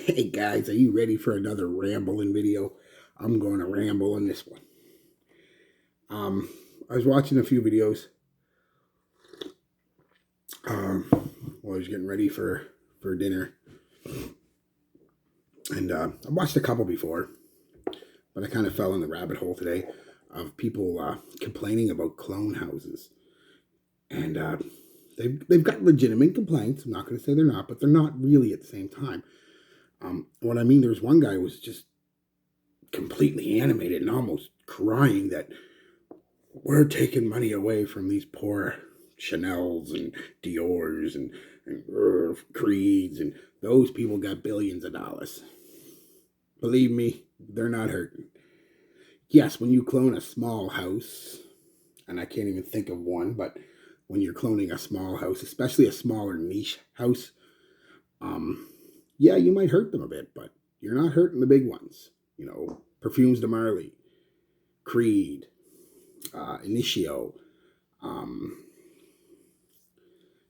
Hey guys, are you ready for another rambling video? I'm going to ramble on this one. I was watching a few videos while I was getting ready for dinner, and I watched a couple before, but I kind of fell in the rabbit hole today of people complaining about clone houses, and they've got legitimate complaints. I'm not going to say they're not, but they're not really at the same time. What I mean, there's one guy who was just completely animated and almost crying that we're taking money away from these poor Chanel's and Dior's and Creed's, and those people got billions of dollars. Believe me, they're not hurting. Yes, when you clone a small house, and I can't even think of one, but when you're cloning a small house, especially a smaller niche house, yeah, you might hurt them a bit, but you're not hurting the big ones. You know, Perfumes de Marley, Creed, Initio, um,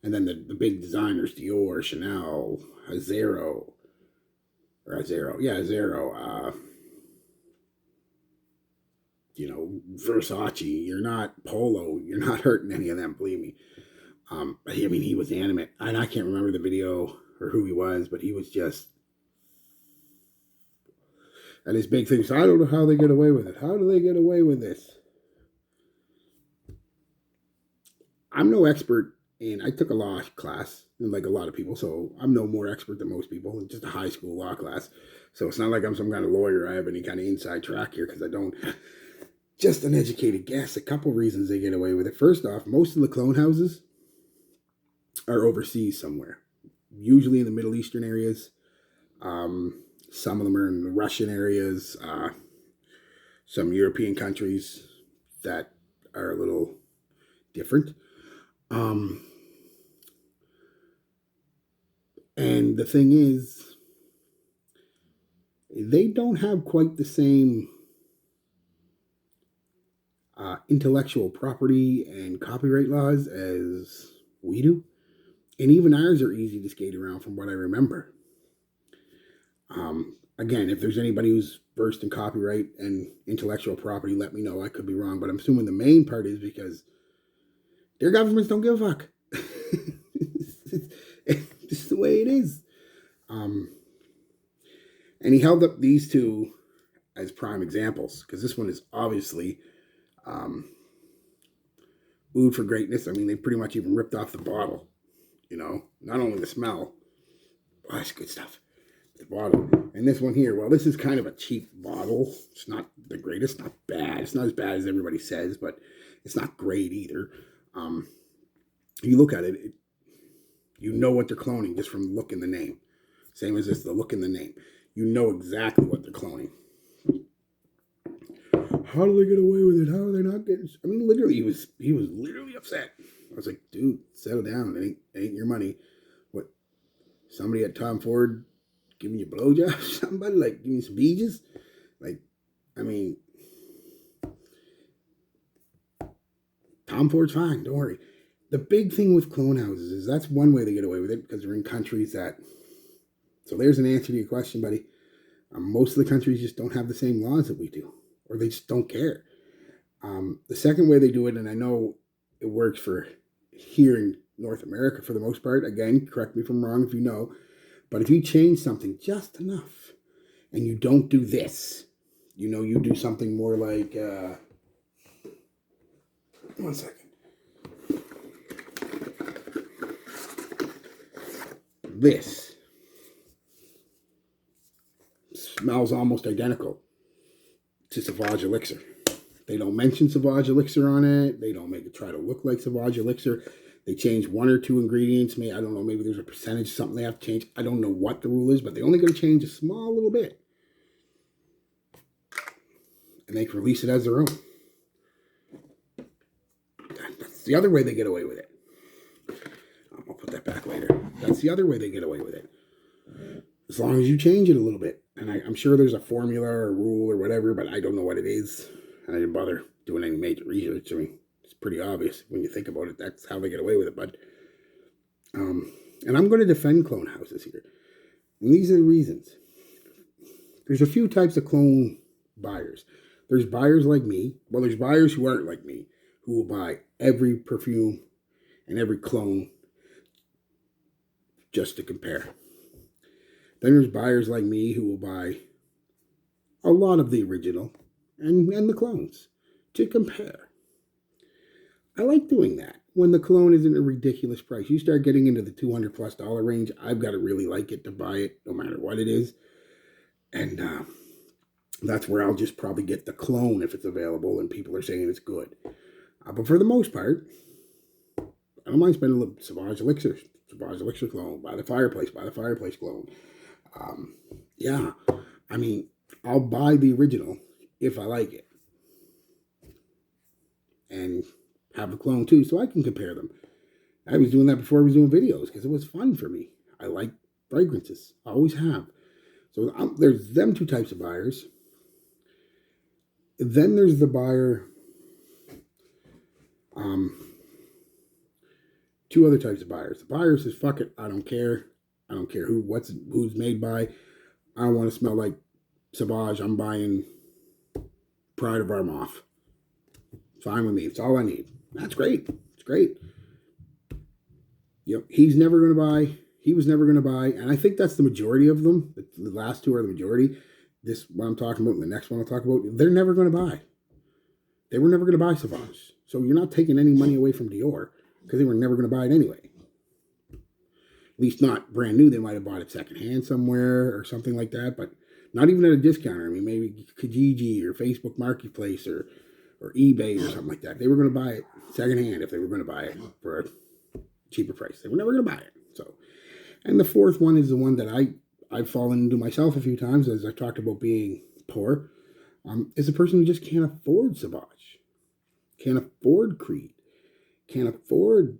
and then the big designers, Dior, Chanel, Azero, or Azero, yeah, Azero, Versace. You're not Polo. You're not hurting any of them, believe me. I mean, he was animate, and I can't remember the video or who he was, but he was just, and his big thing. So I don't know how they get away with it. How do they get away with this? I'm no expert, and I took a law class, like a lot of people, so I'm no more expert than most people. It's just a high school law class, so it's not like I'm some kind of lawyer. I have any kind of inside track here because I don't. Just an educated guess. A couple reasons they get away with it. First off, most of the clone houses are overseas somewhere, usually in the Middle Eastern areas. Some of them are in the Russian areas, some European countries that are a little different. Um, and the thing is, they don't have quite the same intellectual property and copyright laws as we do. And even ours are easy to skate around from what I remember. Again, if there's anybody who's versed in copyright and intellectual property, let me know. I could be wrong, but I'm assuming the main part is because their governments don't give a fuck. It's just the way it is. Um, and he held up these two as prime examples because this one is obviously um, food for greatness. I mean, they pretty much even ripped off the bottle. Not only the smell, oh, that's good stuff. The bottle. And this one here, well, this is kind of a cheap bottle. It's not the greatest, not bad. It's not as bad as everybody says, but it's not great either. You look at it, you know what they're cloning just from the look in the name. Same as this, the look in the name. You know exactly what they're cloning. How do they get away with it? How are they not getting? I mean, literally, he was literally upset. I was like, dude, settle down. It ain't your money. What? Somebody at Tom Ford giving you a blowjob? Somebody like giving you some beaches? Like, I mean, Tom Ford's fine. Don't worry. The big thing with clone houses is that's one way they get away with it because they're in countries that. So there's an answer to your question, buddy. Most of the countries just don't have the same laws that we do, or they just don't care. The second way they do it, and I know it works for here in North America for the most part. Again, correct me if I'm wrong if you know, but if you change something just enough, and you don't do this, you do something more like. One second. This smells almost identical to Sauvage Elixir. They don't mention Sauvage Elixir on it. They don't make it try to look like Sauvage Elixir. They change one or two ingredients. Maybe, I don't know, maybe there's a percentage, something they have to change. I don't know what the rule is, but they're only going to change a small little bit. And they can release it as their own. That's the other way they get away with it. I'll put that back later. That's the other way they get away with it. As long as you change it a little bit. And I'm sure there's a formula or rule or whatever, but I don't know what it is. And I didn't bother doing any major research. I mean, it's pretty obvious when you think about it. That's how they get away with it. But, and I'm going to defend clone houses here. And these are the reasons. there's a few types of clone buyers. There's buyers like me. Well, there's buyers who aren't like me, who will buy every perfume and every clone just to compare. Then there's buyers like me who will buy a lot of the original and the clones to compare. I like doing that when the cologne isn't a ridiculous price. You start getting into the $200+ range, I've got to really like it to buy it, no matter what it is. And that's where I'll just probably get the cologne if it's available and people are saying it's good. But for the most part, I don't mind spending a little Sauvage Elixir cologne, by the fireplace cologne. Yeah, I mean, I'll buy the original if I like it. And have a clone too, so I can compare them. I was doing that before I was doing videos because it was fun for me. I like fragrances. I always have. So there's them two types of buyers. Then there's the buyer, two other types of buyers. The buyer says, fuck it, I don't care. I don't care who's made by. I don't want to smell like Sauvage. I'm buying Pride of Armagh. Fine with me. It's all I need. That's great. It's great. Yep. He was never going to buy. And I think that's the majority of them. The last two are the majority. This, what I'm talking about, and the next one I'll talk about, they're never going to buy. They were never going to buy Sauvage. So you're not taking any money away from Dior because they were never going to buy it anyway. At least not brand new. They might have bought it secondhand somewhere or something like that, but not even at a discounter. I mean, maybe Kijiji or Facebook Marketplace or eBay or something like that. They were going to buy it secondhand if they were going to buy it for a cheaper price. They were never going to buy it. So, and the fourth one is the one that I've fallen into myself a few times, as I talked about being poor, is a person who just can't afford Sauvage, can't afford Creed, can't afford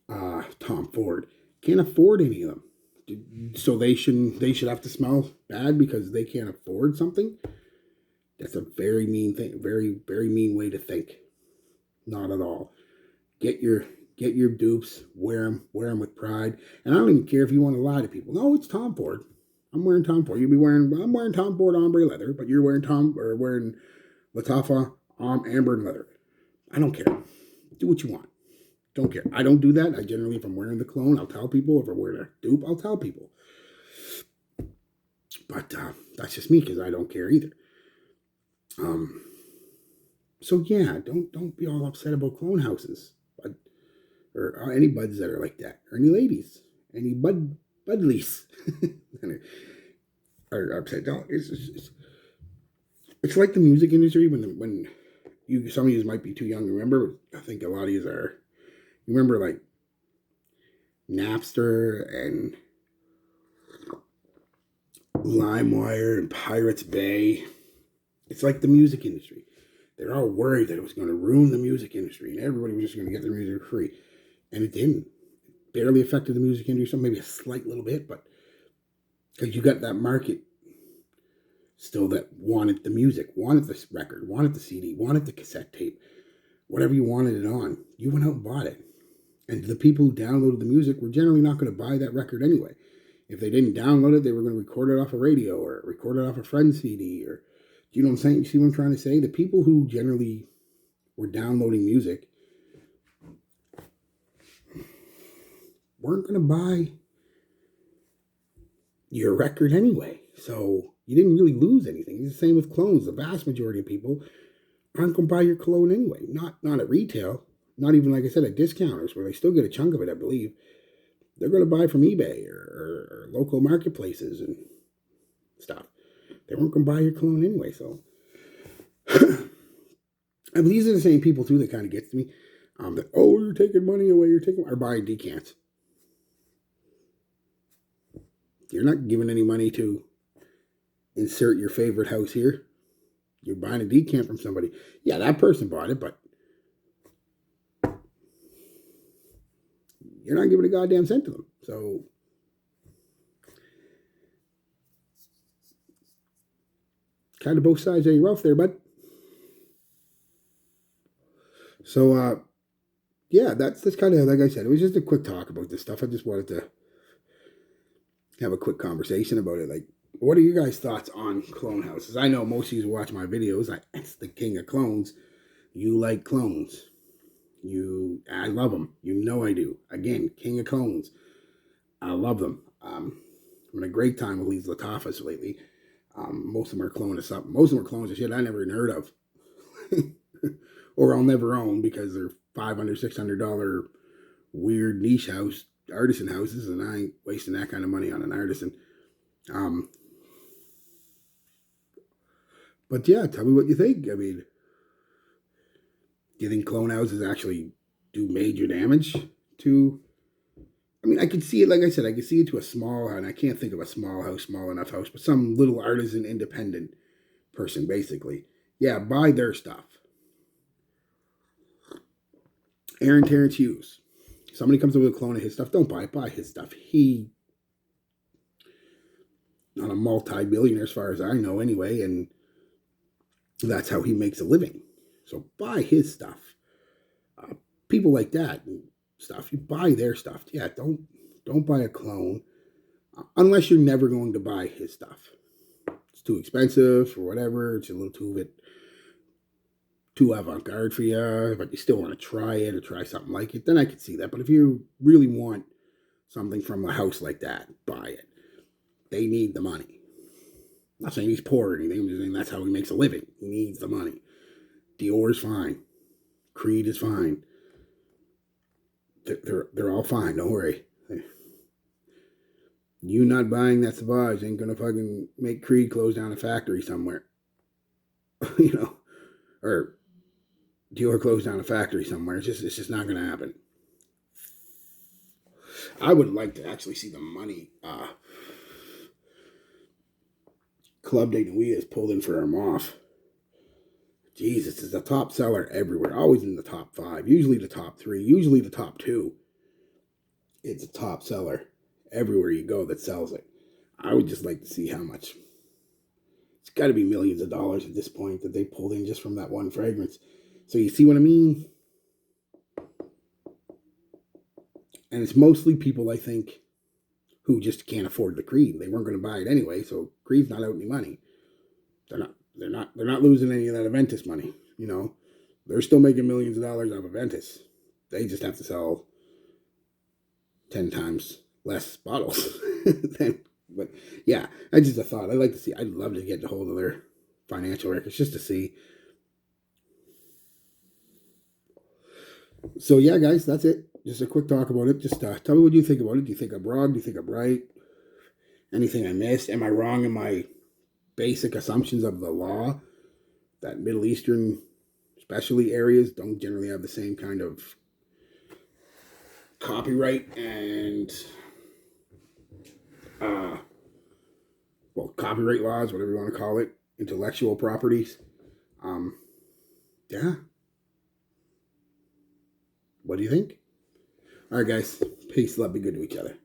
Tom Ford, can't afford any of them. So they should have to smell bad because they can't afford something. That's a very mean thing, very, very mean way to think. Not at all. Get your dupes, wear them with pride. And I don't even care if you want to lie to people. No, it's Tom Ford. I'm wearing Tom Ford. I'm wearing Tom Ford ombre leather, but you're wearing Lattafa amber leather. I don't care. Do what you want. Don't care. I don't do that. I generally, if I'm wearing the cologne, I'll tell people. If I'm wearing a dupe, I'll tell people. But that's just me because I don't care either. So yeah, don't be all upset about clone houses, or any buds that are like that, or any ladies, any budlies, are upset. Don't. It's like the music industry when some of you might be too young to remember. I think a lot of you are. You remember like Napster and LimeWire and Pirates Bay. It's like the music industry. They're all worried that it was going to ruin the music industry and everybody was just going to get their music free. And it didn't. It barely affected the music industry, maybe a slight little bit, but because you got that market still that wanted the music, wanted the record, wanted the CD, wanted the cassette tape, whatever you wanted it on, you went out and bought it. And the people who downloaded the music were generally not going to buy that record anyway. If they didn't download it, they were going to record it off a radio or record it off a friend's CD. Or, do you know what I'm saying? You see what I'm trying to say? The people who generally were downloading music weren't going to buy your record anyway. So you didn't really lose anything. It's the same with clones. The vast majority of people aren't going to buy your cologne anyway. Not at retail. Not even, like I said, at discounters where they still get a chunk of it, I believe. They're going to buy from eBay or local marketplaces and stuff. They weren't going to buy your cologne anyway. So I mean, these are the same people too that kind of gets to me. That, oh, you're taking money away. Or buying decants. You're not giving any money to insert your favorite house here. You're buying a decant from somebody. Yeah, that person bought it, but you're not giving a goddamn cent to them. So kind of both sides of your rough there, bud. So yeah, that's kind of, like I said, it was just a quick talk about this stuff. I just wanted to have a quick conversation about it. Like, What are you guys' thoughts on clone houses? I know most of you watch my videos. It's the king of clones. You like clones. I love them. You know I do. Again, king of clones. I love them. I'm having a great time with these Latifahs lately. Most of them are clones of something. Most of them are clones of shit I never even heard of. Or I'll never own because they're $500, $600 weird niche house, artisan houses, and I ain't wasting that kind of money on an artisan. Um, but yeah, tell me what you think. I mean, do you think clone houses actually do major damage to? I mean, I could see it, like I said, I could see it to a small, and I can't think of a small house, small enough house, but some little artisan independent person, basically. Yeah, buy their stuff. Aaron Terrence Hughes. Somebody comes up with a clone of his stuff, don't buy it, buy his stuff. He, not a multi-billionaire as far as I know anyway, and that's how he makes a living. So buy his stuff. People like that and stuff, you buy their stuff. Yeah, don't buy a clone unless you're never going to buy his stuff. It's too expensive or whatever. It's a little too avant-garde for you, but you still want to try it or try something like it, then I could see that. But if you really want something from a house like that, buy it. They need the money. I'm not saying he's poor or anything. I'm just saying that's how he makes a living. He needs the money. Dior's fine. Creed is fine. They're all fine. Don't worry. You not buying that Savage ain't gonna fucking make Creed close down a factory somewhere. You know, or Dior close down a factory somewhere. It's just not gonna happen. I would like to actually see the money. Club de Nuit is pulled in for Hermoff. Jesus, is a top seller everywhere. Always in the top 5. Usually the top 3. Usually the top 2. It's a top seller everywhere you go that sells it. I would just like to see how much. It's got to be millions of dollars at this point that they pulled in just from that one fragrance. So you see what I mean? And it's mostly people, I think, who just can't afford the Creed. They weren't going to buy it anyway, so Creed's not out any money. They're not losing any of that Aventus money. You know, they're still making millions of dollars off Aventus. They just have to sell 10 times less bottles. But yeah, that's just a thought. I'd like to see. I'd love to get a hold of their financial records just to see. So yeah, guys, that's it. Just a quick talk about it. Just tell me what you think about it. Do you think I'm wrong? Do you think I'm right? Anything I missed? Am I wrong in my basic assumptions of the law that Middle Eastern, especially areas, don't generally have the same kind of copyright and copyright laws, whatever you want to call it, intellectual properties. Yeah. What do you think? All right, guys. Peace. Love. Be good to each other.